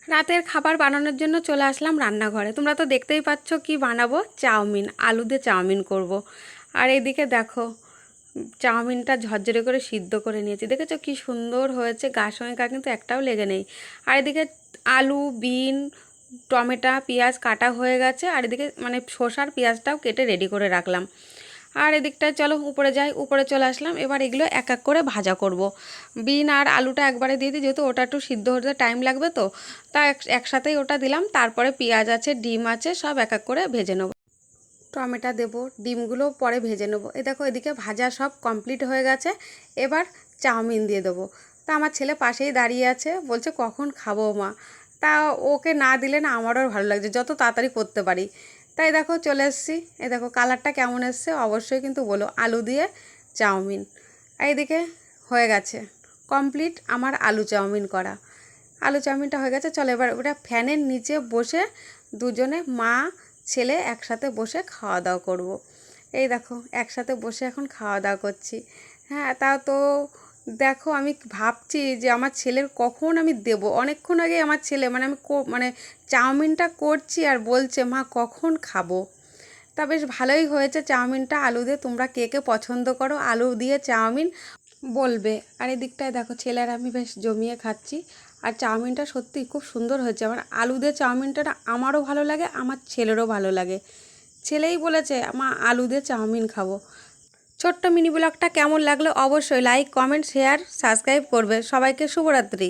রাতের খাবার বানানোর জন্য চলে আসলাম রান্নাঘরে। তোমরা তো দেখতেই পাচ্ছ কি বানাবো, চাউমিন, আলু দিয়ে চাউমিন করব। আর এইদিকে দেখো, চাউমিনটা ঝরঝরে করে সিদ্ধ করে নিয়েছি। দেখেছো কি সুন্দর হয়েছে, গার সঙ্গে গা কিন্তু একটাও লেগে নেই। আর এদিকে আলু, বিন, টমেটো, পেঁয়াজ কাটা হয়ে গেছে। আর এদিকে মানে শসার পেঁয়াজটাও কেটে রেডি করে রাখলাম। আর এদিকটায় চলো উপরে যাই, উপরে চলে আসলাম। এবার এগুলো এক এক করে ভাজা করব। বিন আর আলুটা একবারে দিয়ে দিই, যেহেতু ওটা একটু সিদ্ধ হতে টাইম লাগবে, তো তা একসাথেই ওটা দিলাম। তারপরে পেঁয়াজ আছে, ডিম আছে, সব এক এক করে ভেজে নেবো। টমেটো দেবো, ডিমগুলো পরে ভেজে নেবো। এই দেখো এদিকে ভাজা সব কমপ্লিট হয়ে গেছে। এবার চাউমিন দিয়ে দেবো। তা আমার ছেলে পাশেই দাঁড়িয়ে আছে, বলছে কখন খাবো মা। তা ওকে না দিলে না আমারও ভালো লাগছে, যত তাড়াতাড়ি করতে পারি। তাই দেখো চলে এসেছি। এই দেখো কালারটা কেমন এসছে অবশ্যই কিন্তু বলো। আলু দিয়ে চাউমিন এইদিকে হয়ে গেছে কমপ্লিট আমার আলু চাউমিন করা। আলু চাউমিনটা হয়ে গেছে। চলো এবার ওটা ফ্যানের নিচে বসে দুজনে মা ছেলে একসাথে বসে খাওয়া দাওয়া করব। এই দেখো একসাথে বসে এখন খাওয়া দাওয়া করছি। হ্যাঁ, তাও তো দেখো আমি ভাবছি যে আমার ছেলের কখন আমি দেবো। অনেকক্ষণ আগে আমার ছেলে মানে মানে চাউমিনটা করছি আর বলছে মা কখন খাবো। তা বেশ ভালোই হয়েছে চাউমিনটা আলু দিয়ে। তোমরা কে কে পছন্দ করো আলু দিয়ে চাউমিন বলবে। আর এদিকটায় দেখো ছেলের আমি বেশ জমিয়ে খাচ্ছি। আর চাউমিনটা সত্যিই খুব সুন্দর হয়েছে। আমার আলু দিয়ে চাউমিনটা আমারও ভালো লাগে, আমার ছেলেরও ভালো লাগে। ছেলেই বলেছে মা আলু দিয়ে চাউমিন খাবো। ছোট্ট মিনি ব্লগটা কেমন লাগলো অবশ্যই লাইক, কমেন্ট, শেয়ার, সাবস্ক্রাইব করবে। সবাইকে শুভরাত্রি।